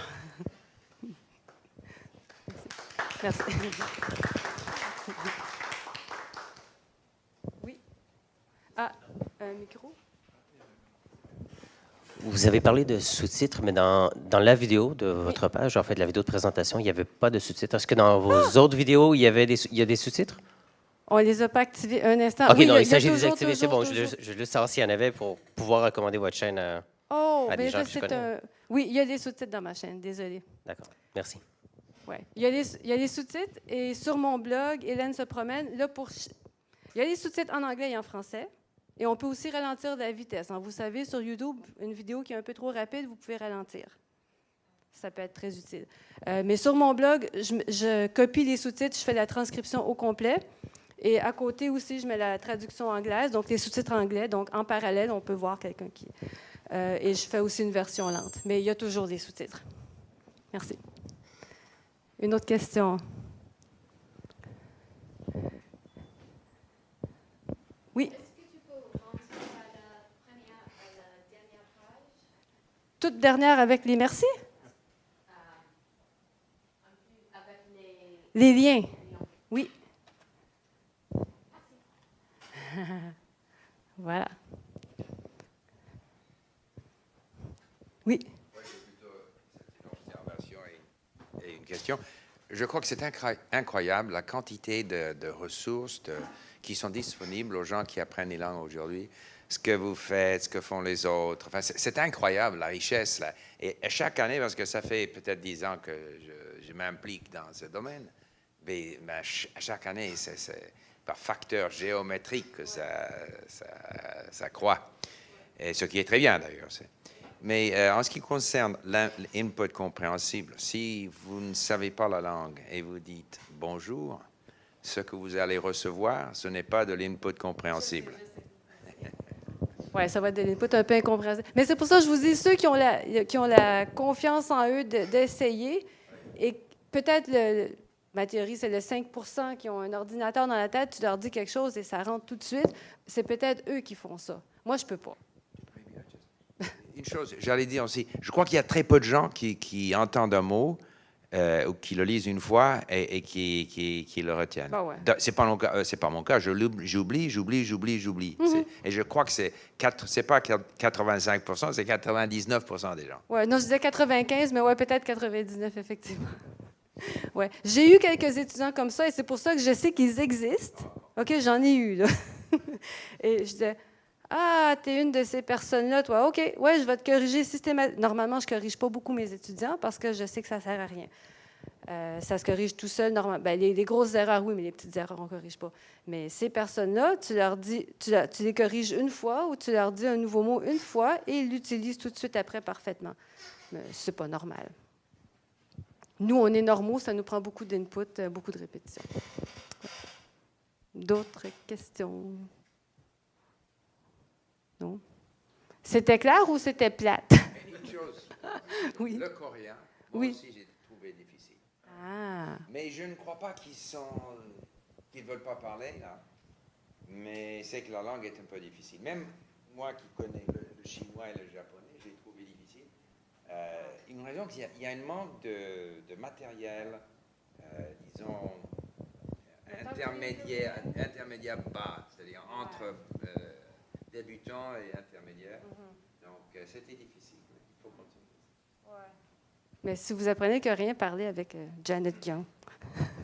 Merci. Oui. Ah, un micro? Vous avez parlé de sous-titres, mais dans la vidéo de votre page, en fait, la vidéo de présentation, il n'y avait pas de sous-titres. Est-ce que dans vos autres vidéos, il y a des sous-titres? On ne les a pas activés un instant. OK, oui, non, il s'agit de les activer. C'est bon, toujours. je veux savoir s'il y en avait pour pouvoir recommander votre chaîne à des gens que je connais. Oui, il y a des sous-titres dans ma chaîne, désolée. D'accord, merci. Ouais. Il y a des sous-titres et sur mon blog, Hélène se promène. Là, il y a des sous-titres en anglais et en français. Et on peut aussi ralentir la vitesse. Vous savez, sur YouTube, une vidéo qui est un peu trop rapide, vous pouvez ralentir. Ça peut être très utile. Mais sur mon blog, je copie les sous-titres, je fais la transcription au complet. Et à côté aussi, je mets la traduction anglaise, donc les sous-titres anglais. Donc, en parallèle, on peut voir quelqu'un qui... et je fais aussi une version lente. Mais il y a toujours des sous-titres. Merci. Une autre question? Oui? Est-ce que tu peux rentrer à la première, à la dernière page? Toute dernière avec les merci? Avec les liens. Oui. Voilà. Oui. C'est une observation et une question. Je crois que c'est incroyable la quantité de ressources qui sont disponibles aux gens qui apprennent les langues aujourd'hui. Ce que vous faites, ce que font les autres. Enfin, c'est incroyable, la richesse. Là. Et chaque année, parce que ça fait peut-être 10 ans que je m'implique dans ce domaine, mais à chaque année, c'est par facteur géométrique que ça croît. Et ce qui est très bien, d'ailleurs. Mais en ce qui concerne l'input compréhensible, si vous ne savez pas la langue et vous dites « bonjour », ce que vous allez recevoir, ce n'est pas de l'input compréhensible. Oui, ça va être de l'input un peu incompréhensible. Mais c'est pour ça que je vous dis, ceux qui ont la confiance en eux d'essayer, et peut-être, ma théorie, c'est le 5 % qui ont un ordinateur dans la tête, tu leur dis quelque chose et ça rentre tout de suite, c'est peut-être eux qui font ça. Moi, je ne peux pas. Une chose, j'allais dire aussi, je crois qu'il y a très peu de gens qui entendent un mot ou qui le lisent une fois et qui le retiennent. Ben ouais. C'est pas mon cas. J'oublie. Mm-hmm. Et je crois que c'est pas 85 %, c'est 99 % des gens. Oui, non, je disais 95, mais ouais, peut-être 99, effectivement. Ouais. J'ai eu quelques étudiants comme ça et c'est pour ça que je sais qu'ils existent. OK, j'en ai eu, là. Et je disais, ah, t'es une de ces personnes-là, toi. OK, ouais, je vais te corriger systématiquement. Normalement, je ne corrige pas beaucoup mes étudiants parce que je sais que ça ne sert à rien. Ça se corrige tout seul, normalement. Ben, les grosses erreurs, oui, mais les petites erreurs, on ne corrige pas. Mais ces personnes-là, tu leur dis, tu les corriges une fois ou tu leur dis un nouveau mot une fois et ils l'utilisent tout de suite après parfaitement. Mais ce n'est pas normal. Nous, on est normaux, ça nous prend beaucoup d'input, beaucoup de répétitions. D'autres questions? Non? C'était clair ou c'était plate? Une chose, Oui. le coréen, moi Oui. aussi j'ai trouvé difficile. Ah. Mais je ne crois pas qu'ils ne veulent pas parler, là. Mais c'est que la langue est un peu difficile. Même moi qui connais le chinois et le japonais, j'ai trouvé difficile. Une raison qu'il y a un manque de matériel, disons, intermédiaire bas, c'est-à-dire entre débutants et intermédiaires. Donc, c'était difficile. Il faut continuer. Ouais. Mais si vous apprenez le coréen, parlez avec Janet Young.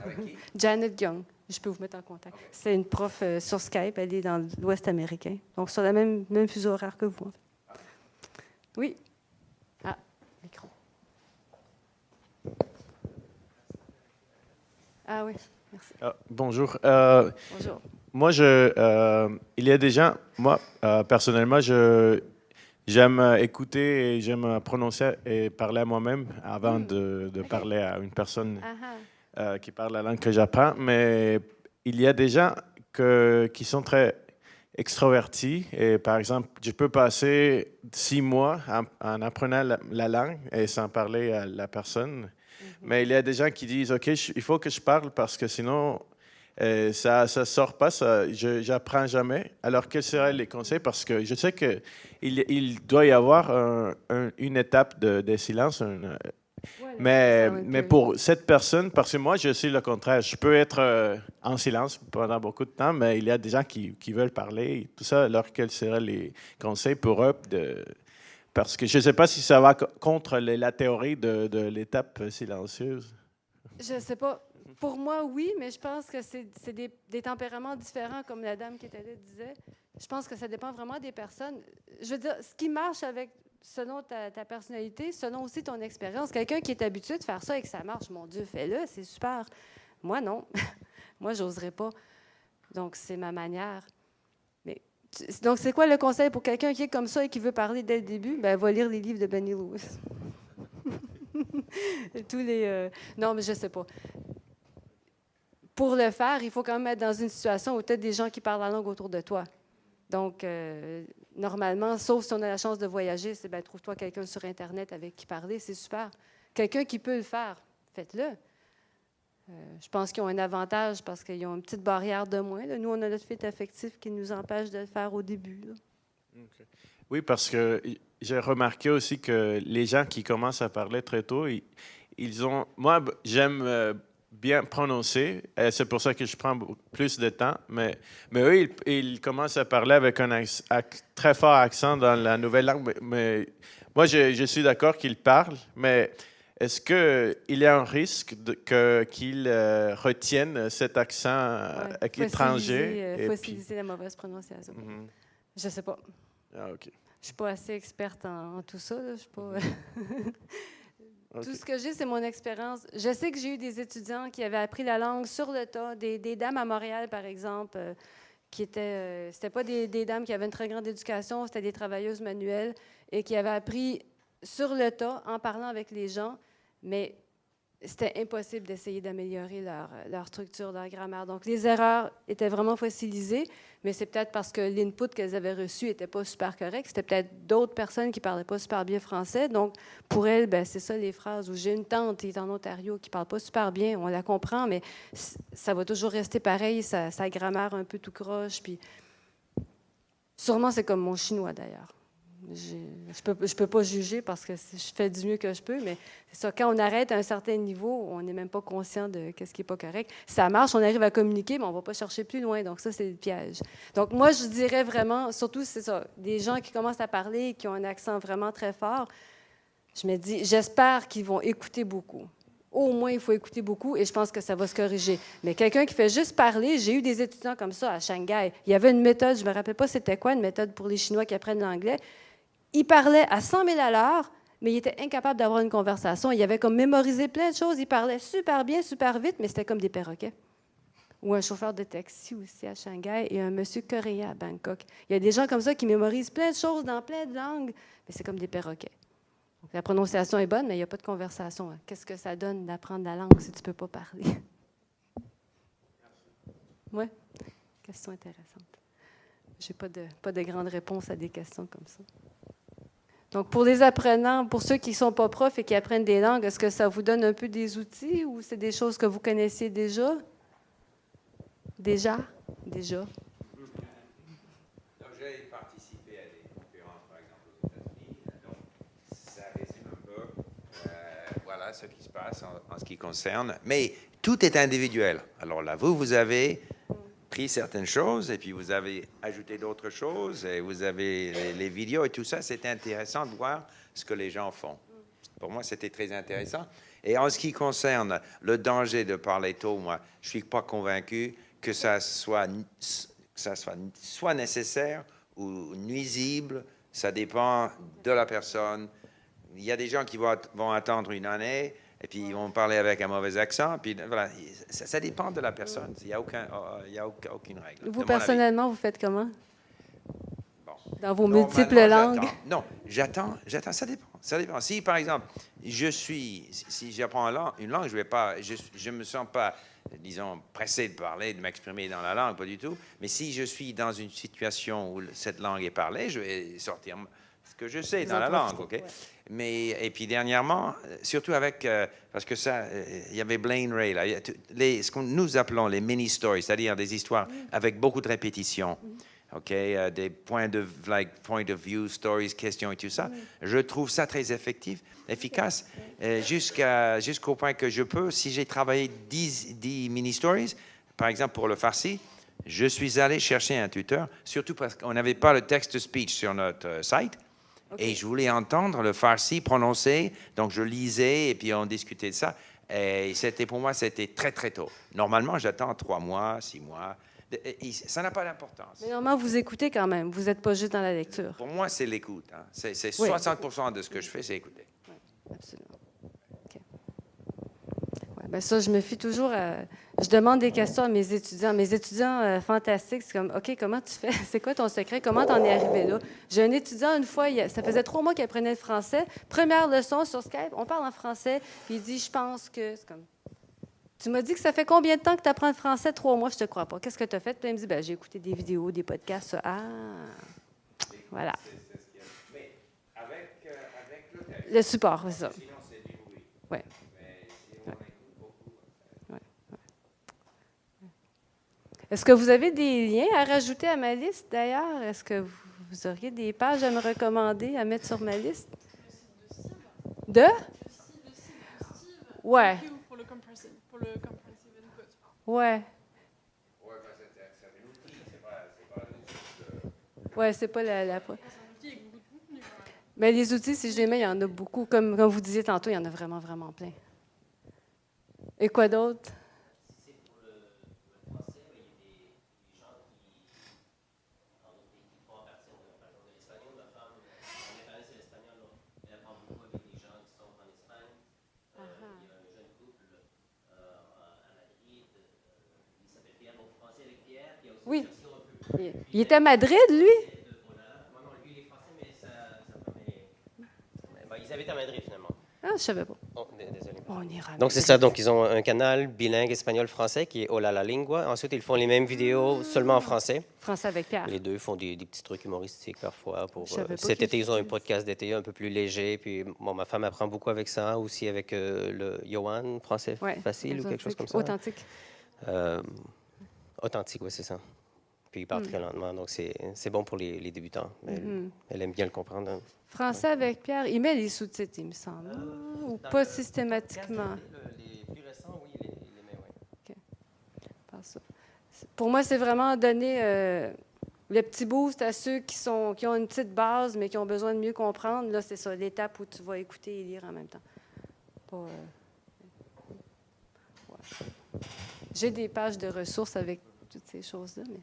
Avec qui? Janet Young. Je peux vous mettre en contact. Okay. C'est une prof sur Skype. Elle est dans l'Ouest américain. Donc, sur la même fuseau horaire que vous. En fait. Oui. Ah, micro. Ah oui, merci. Bonjour. Bonjour. moi, il y a des gens, moi, personnellement, j'aime écouter et j'aime prononcer et parler à moi-même avant de OK. parler à une personne Ah qui parle la langue que j'apprends. Mais il y a des gens qui sont très extrovertis. Et par exemple, je peux passer 6 mois en apprenant la langue et sans parler à la personne. Mais il y a des gens qui disent, OK, il faut que je parle parce que sinon, ça ne sort pas, je n'apprends jamais. Alors, quels seraient les conseils? Parce que je sais qu'il doit y avoir une étape de silence, Voilà, mais pour cette personne, parce que moi, je suis le contraire. Je peux être en silence pendant beaucoup de temps, mais il y a des gens qui veulent parler, et tout ça. Alors, quels seraient les conseils pour eux? Parce que je ne sais pas si ça va contre la théorie de l'étape silencieuse. Je sais pas. Pour moi, oui, mais je pense que c'est des tempéraments différents, comme la dame qui était là disait. Je pense que ça dépend vraiment des personnes. Je veux dire, ce qui marche selon ta personnalité, selon aussi ton expérience. Quelqu'un qui est habitué de faire ça et que ça marche, mon Dieu, fais-le, c'est super. Moi, non. Moi, j'oserais pas. Donc, c'est ma manière. Donc, c'est quoi le conseil pour quelqu'un qui est comme ça et qui veut parler dès le début? Ben, va lire les livres de Benny Lewis. Non, mais je sais pas. Pour le faire, il faut quand même être dans une situation où tu as des gens qui parlent la langue autour de toi. Donc, normalement, sauf si on a la chance de voyager, c'est trouve-toi quelqu'un sur Internet avec qui parler, c'est super. Quelqu'un qui peut le faire, faites-le. Je pense qu'ils ont un avantage parce qu'ils ont une petite barrière de moins. Là. Nous, on a notre fit affectif qui nous empêche de le faire au début. Okay. Oui, parce que j'ai remarqué aussi que les gens qui commencent à parler très tôt, ils ont... Moi, j'aime bien prononcer. C'est pour ça que je prends plus de temps. Mais eux, ils commencent à parler avec un très fort accent dans la nouvelle langue. Mais moi, je suis d'accord qu'ils parlent, mais est-ce qu'il y a un risque qu'ils retiennent cet accent étranger? Fossiliser la mauvaise prononciation. Je ne sais pas. Ah, OK. Je ne suis pas assez experte en tout ça. Là. Je suis pas... Okay. Tout ce que j'ai, c'est mon expérience. Je sais que j'ai eu des étudiants qui avaient appris la langue sur le tas, des dames à Montréal, par exemple, qui étaient... c'était pas des dames qui avaient une très grande éducation, c'était des travailleuses manuelles et qui avaient appris sur le tas, en parlant avec les gens, mais c'était impossible d'essayer d'améliorer leur structure, leur grammaire. Donc, les erreurs étaient vraiment fossilisées, mais c'est peut-être parce que l'input qu'elles avaient reçu n'était pas super correct. C'était peut-être d'autres personnes qui ne parlaient pas super bien français. Donc, pour elles, c'est ça les phrases où j'ai une tante qui est en Ontario qui ne parle pas super bien, on la comprend, mais ça va toujours rester pareil, sa grammaire un peu tout croche. Puis, sûrement, c'est comme mon chinois, d'ailleurs. Je peux pas juger parce que je fais du mieux que je peux, mais c'est ça, quand on arrête à un certain niveau, on n'est même pas conscient de ce qui n'est pas correct. Ça marche, on arrive à communiquer, mais on ne va pas chercher plus loin. Donc ça, c'est le piège. Donc moi, je dirais vraiment, surtout, c'est ça, des gens qui commencent à parler et qui ont un accent vraiment très fort, je me dis, j'espère qu'ils vont écouter beaucoup. Au moins, il faut écouter beaucoup et je pense que ça va se corriger. Mais quelqu'un qui fait juste parler, j'ai eu des étudiants comme ça à Shanghai. Il y avait une méthode, je ne me rappelle pas c'était quoi, une méthode pour les Chinois qui apprennent l'anglais. Ils parlaient à 100 000 à l'heure, mais ils étaient incapables d'avoir une conversation. Ils avaient comme mémorisé plein de choses. Ils parlaient super bien, super vite, mais c'était comme des perroquets. Ou un chauffeur de taxi aussi à Shanghai et un monsieur coréen à Bangkok. Il y a des gens comme ça qui mémorisent plein de choses dans plein de langues, mais c'est comme des perroquets. Donc, la prononciation est bonne, mais il n'y a pas de conversation. Qu'est-ce que ça donne d'apprendre la langue si tu ne peux pas parler? Oui? Question intéressante. Je n'ai pas de grande réponse à des questions comme ça. Donc, pour les apprenants, pour ceux qui ne sont pas profs et qui apprennent des langues, est-ce que ça vous donne un peu des outils ou c'est des choses que vous connaissiez déjà? Déjà? Donc, j'ai participé à des conférences, par exemple, aux États-Unis. Donc, ça résume un peu voilà ce qui se passe en ce qui concerne. Mais tout est individuel. Alors là, vous avez pris certaines choses et puis vous avez ajouté d'autres choses et vous avez les vidéos et tout ça. C'était intéressant de voir ce que les gens font. Pour moi, c'était très intéressant. Et en ce qui concerne le danger de parler tôt, moi, je ne suis pas convaincu que ça soit nécessaire ou nuisible. Ça dépend de la personne. Il y a des gens qui vont attendre une année Et puis, ils vont parler avec un mauvais accent. Puis, voilà, ça dépend de la personne. Il n'y a, aucune règle. de Vous, mon avis. personnellement, vous faites comment? Bon. Dans vos Normalement, multiples langues? J'attends, ça dépend. Ça dépend. Si, par exemple, si j'apprends une langue, je me sens pas, disons, pressé de parler, de m'exprimer dans la langue, pas du tout. Mais si je suis dans une situation où cette langue est parlée, je vais sortir ce que je sais Vous dans en la langue, profitez, OK? ouais. Et puis dernièrement, surtout avec, parce que ça, il y avait Blaine Ray, là, ce que nous appelons les mini-stories, c'est-à-dire des histoires avec beaucoup de répétitions. OK, des point of view, stories, questions et tout ça. Je trouve ça très efficace, jusqu'au point que je peux, si j'ai travaillé 10 mini-stories, par exemple pour le farsi, je suis allé chercher un tuteur, surtout parce qu'on n'avait pas le text-to-speech sur notre site, et je voulais entendre le farsi prononcé, donc je lisais et puis on discutait de ça. Et pour moi, c'était très, très tôt. Normalement, j'attends 3 mois, 6 mois. Ça n'a pas d'importance. Mais normalement, vous écoutez quand même. Vous n'êtes pas juste dans la lecture. Pour moi, c'est l'écoute. Hein. C'est Oui. 60% de ce que je fais, c'est écouter. Absolument. OK. Ouais, ben ça, je me fie toujours à... Je demande des questions à mes étudiants. Mes étudiants fantastiques, c'est comme, OK, comment tu fais? C'est quoi ton secret? Comment t'en es arrivé là? J'ai un étudiant, une fois, ça faisait 3 mois qu'il apprenait le français. Première leçon sur Skype, on parle en français, puis il dit, je pense que... C'est comme... Tu m'as dit que ça fait combien de temps que tu apprends le français? 3 mois, je te crois pas. Qu'est-ce que tu as fait? Puis il me dit, ben, j'ai écouté des vidéos, des podcasts. Ça. Ah, voilà. Mais avec le texte. Le support, c'est ça. Sinon, c'est du bruit. Oui. Mais si on écoute beaucoup, Est-ce que vous avez des liens à rajouter à ma liste, d'ailleurs? Est-ce que vous auriez des pages à me recommander, à mettre sur ma liste? De? Ouais. Pour le comprehensive input. Ouais. c'est un outil, c'est pas juste, Ouais, c'est pas la... C'est un outil avec beaucoup de contenu quand même. Mais les outils, si je les mets, il y en a beaucoup. Comme vous disiez tantôt, il y en a vraiment, vraiment plein. Et quoi d'autre? Oui. Il était à Madrid, lui? Ils habitent à Madrid, finalement. Ah, je savais pas. Oh, désolé. On ira. Donc, c'est ça. Donc, ils ont un canal bilingue espagnol-français qui est Oh là la lingua. Ensuite, ils font les mêmes vidéos seulement en français. Français avec Pierre. Les deux font des petits trucs humoristiques parfois. Je savais pas Cet qu'ils été, ils ont un faisaient podcast d'été un peu plus léger. Puis, bon, ma femme apprend beaucoup avec ça, aussi avec le Yohan, français Ouais, facile ou quelque chose comme ça. Authentique. Authentique, oui, c'est ça. Puis, il parle très lentement. Donc, c'est bon pour les débutants. Mais elle aime bien le comprendre. Hein. Français avec Pierre, il met les sous-titres, il me semble. Ou pas systématiquement. Les plus récents, oui, il les met, oui. Par ça. Pour moi, c'est vraiment donner le petit boost à ceux qui ont une petite base, mais qui ont besoin de mieux comprendre. Là, c'est ça, l'étape où tu vas écouter et lire en même temps. Pas, ouais. J'ai des pages de ressources avec toutes ces choses-là. Mais...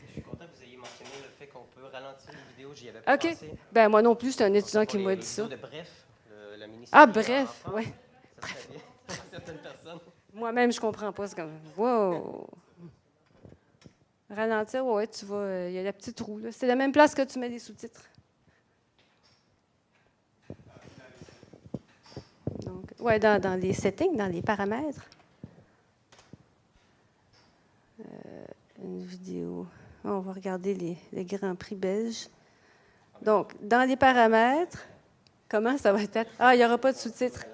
Je suis content que vous ayez mentionné le fait qu'on peut ralentir les vidéos. J'y avais pas OK. pensé. Ben moi non plus, c'est un étudiant qui Pour m'a les dit ça. vidéos de Bref, la mini-série Ah, pour bref, enfants, oui. Ça serait bien pour certaines personnes. Moi-même, je comprends pas. C'est comme, wow! Ralentir, ouais, tu vas... Il y a la petite roue, là. C'est la même place que tu mets les sous-titres. Donc, ouais, dans les settings, dans les paramètres. Une vidéo. On va regarder le Grand Prix belge. Donc, dans les paramètres, comment ça va être? Ah, il n'y aura pas de sous-titres.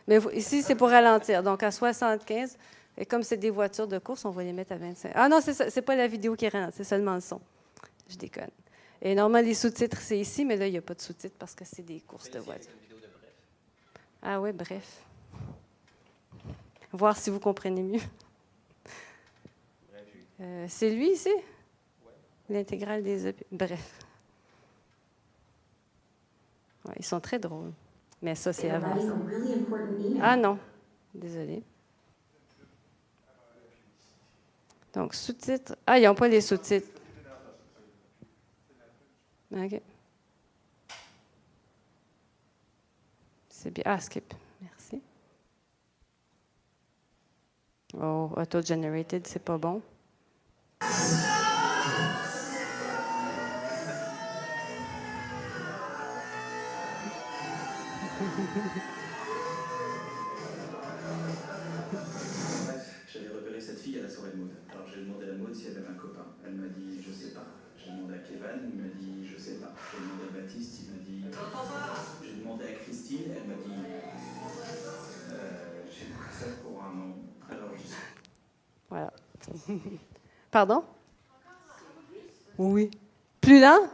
Mais ici, c'est pour ralentir. Donc, à 75, et comme c'est des voitures de course, on va les mettre à 25. Ah non, c'est pas la vidéo qui ralentit, c'est seulement le son. Je déconne. Et normalement, les sous-titres, c'est ici, mais là, il n'y a pas de sous-titres parce que c'est des courses de voitures. Ah oui, bref. Voir si vous comprenez mieux. C'est lui ici? L'intégrale des... Bref. Ouais, ils sont très drôles. Mais ça, c'est avant. Ah non, désolé. Donc, sous-titres. Ah, ils n'ont pas les sous-titres. OK. C'est bien. Ah, skip. Merci. Oh, auto-generated, c'est pas bon. Bref, j'avais repéré cette fille à la soirée de Maud. Alors j'ai demandé à Maud si elle avait un copain. Elle m'a dit je sais pas. J'ai demandé à Kevin, il m'a dit je sais pas. J'ai demandé à Baptiste, il m'a dit. J'ai demandé à Christine, elle m'a dit j'ai pris ça pour un nom. Alors je sais. Voilà. Pardon? Oui. Plus lent?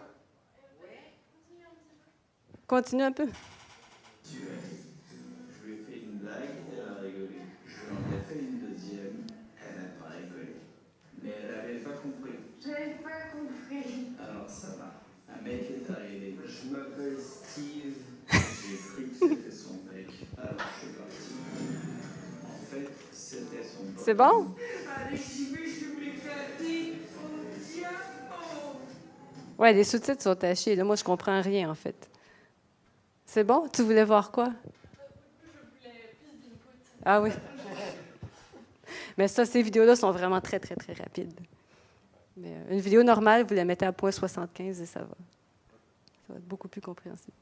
Continue un peu. Je lui ai fait une blague, elle a rigolé. Je lui en ai fait une deuxième, elle n'a pas rigolé. Mais elle n'avait pas compris. J'avais pas compris. Alors ça va. Un mec est arrivé. Je m'appelle Steve. J'ai cru que c'était son mec. Alors je suis parti. En fait, c'était son pote. C'est bon? Allez, j'y vais, je vais m'éclater. Oh, diable. Ouais, les sous-titres sont tachés. Là, moi, je comprends rien, en fait. C'est bon? Tu voulais voir quoi? Je voulais plus d'input. Ah oui. Mais ça, ces vidéos-là sont vraiment très, très, très rapides. Mais une vidéo normale, vous la mettez à 0.75 et ça va. Ça va être beaucoup plus compréhensible.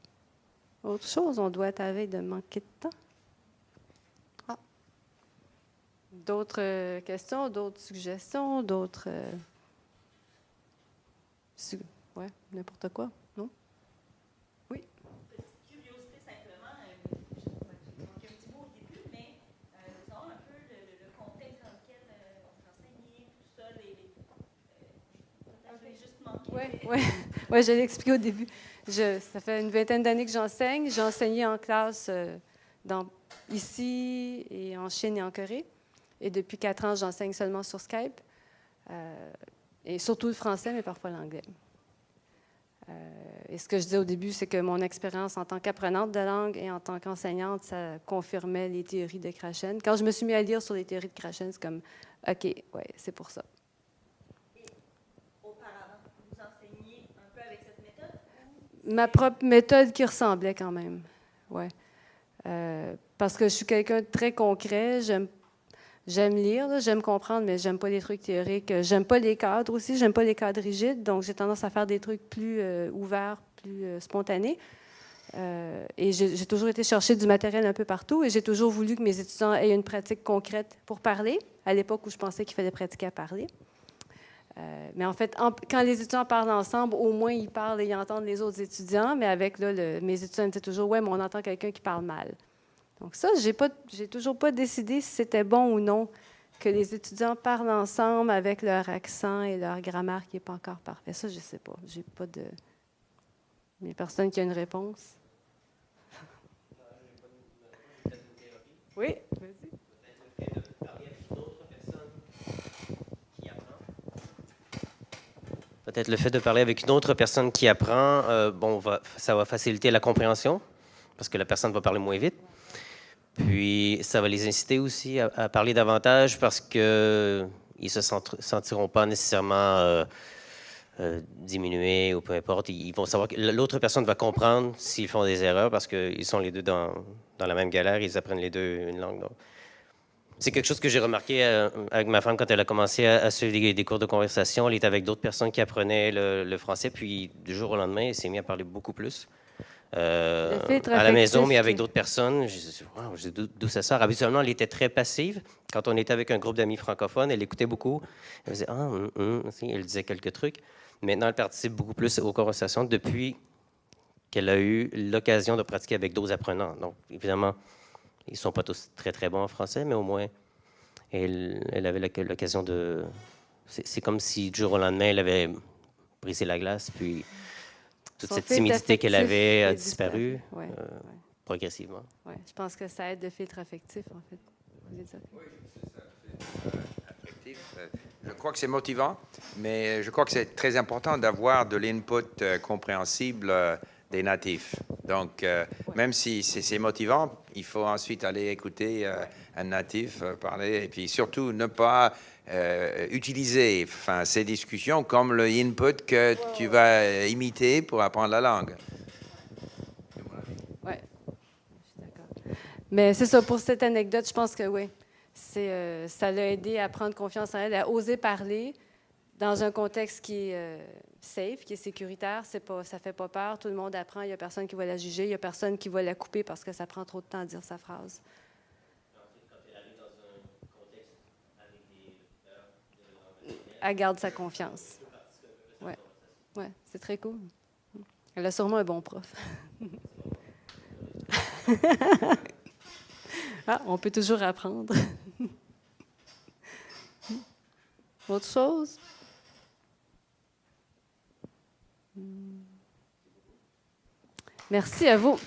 Autre chose, on doit être à la veille de manquer de temps. Ah. D'autres questions, d'autres suggestions, d'autres... Ouais, n'importe quoi, non? Oui. Petite curiosité simplement, j'ai manqué un petit mot au début, mais savoir un peu le contexte dans lequel on enseignait, tout ça, peut-être que j'ai juste manqué. Oui, je l'ai expliqué au début. Ça fait une vingtaine d'années que j'enseigne. J'ai enseigné en classe ici et en Chine et en Corée. Et depuis 4 ans, j'enseigne seulement sur Skype. Et surtout le français, mais parfois l'anglais. Et ce que je disais au début, c'est que mon expérience en tant qu'apprenante de langue et en tant qu'enseignante, ça confirmait les théories de Krashen. Quand je me suis mis à lire sur les théories de Krashen, c'est comme, OK, ouais, c'est pour ça. Et auparavant, vous enseignez un peu avec cette méthode? Ma propre méthode qui ressemblait quand même, ouais. Parce que je suis quelqu'un de très concret, j'aime lire, là, j'aime comprendre, mais j'aime pas les trucs théoriques. J'aime pas les cadres aussi, j'aime pas les cadres rigides, donc j'ai tendance à faire des trucs plus ouverts, plus spontanés. Et j'ai toujours été chercher du matériel un peu partout et j'ai toujours voulu que mes étudiants aient une pratique concrète pour parler, à l'époque où je pensais qu'il fallait pratiquer à parler. Mais en fait, quand les étudiants parlent ensemble, au moins ils parlent et ils entendent les autres étudiants, mais avec là, mes étudiants me disaient toujours « Ouais, mais on entend quelqu'un qui parle mal ». Donc ça, j'ai toujours pas décidé si c'était bon ou non que les étudiants parlent ensemble avec leur accent et leur grammaire qui n'est pas encore parfait. Ça, je ne sais pas. J'ai pas de... Il y a personne qui a une réponse. Oui, vas-y. Peut-être le fait de parler avec une autre personne qui apprend, ça va faciliter la compréhension, parce que la personne va parler moins vite. Puis, ça va les inciter aussi à parler davantage parce qu'ils ne se sentiront pas nécessairement diminués ou peu importe. Ils vont savoir que l'autre personne va comprendre s'ils font des erreurs parce qu'ils sont les deux dans la même galère, ils apprennent les deux une langue. Donc, c'est quelque chose que j'ai remarqué avec ma femme quand elle a commencé à suivre des cours de conversation. Elle était avec d'autres personnes qui apprenaient le français, puis du jour au lendemain, elle s'est mise à parler beaucoup plus. À la maison, mais avec d'autres personnes. Je dis, wow, d'où ça sort? Habituellement, elle était très passive. Quand on était avec un groupe d'amis francophones, elle écoutait beaucoup. Elle faisait elle disait quelques trucs. Maintenant, elle participe beaucoup plus aux conversations depuis qu'elle a eu l'occasion de pratiquer avec d'autres apprenants. Donc, évidemment, ils ne sont pas tous très, très bons en français, mais au moins, elle avait l'occasion de... C'est comme si, du jour au lendemain, elle avait brisé la glace, puis... Toute cette timidité qu'elle avait a disparu progressivement. Oui, je pense que ça aide le filtre affectif, en fait. Oui, c'est ça. Affectif. Je crois que c'est motivant, mais je crois que c'est très important d'avoir de l'input compréhensible des natifs. Donc, même si c'est motivant, il faut ensuite aller écouter un natif parler et puis surtout ne pas utiliser ces discussions comme le input que tu vas imiter pour apprendre la langue. Oui, je suis d'accord. Mais c'est ça, pour cette anecdote, je pense que oui. ça l'a aidé à prendre confiance en elle, à oser parler dans un contexte qui est safe, qui est sécuritaire. Ça ne fait pas peur, tout le monde apprend, il n'y a personne qui va la juger, il n'y a personne qui va la couper parce que ça prend trop de temps à dire sa phrase. Quand elle arrive dans un contexte avec des Elle garde sa confiance. Oui, ouais, c'est très cool. Elle a sûrement un bon prof. Ah, on peut toujours apprendre. Autre chose? Merci à vous.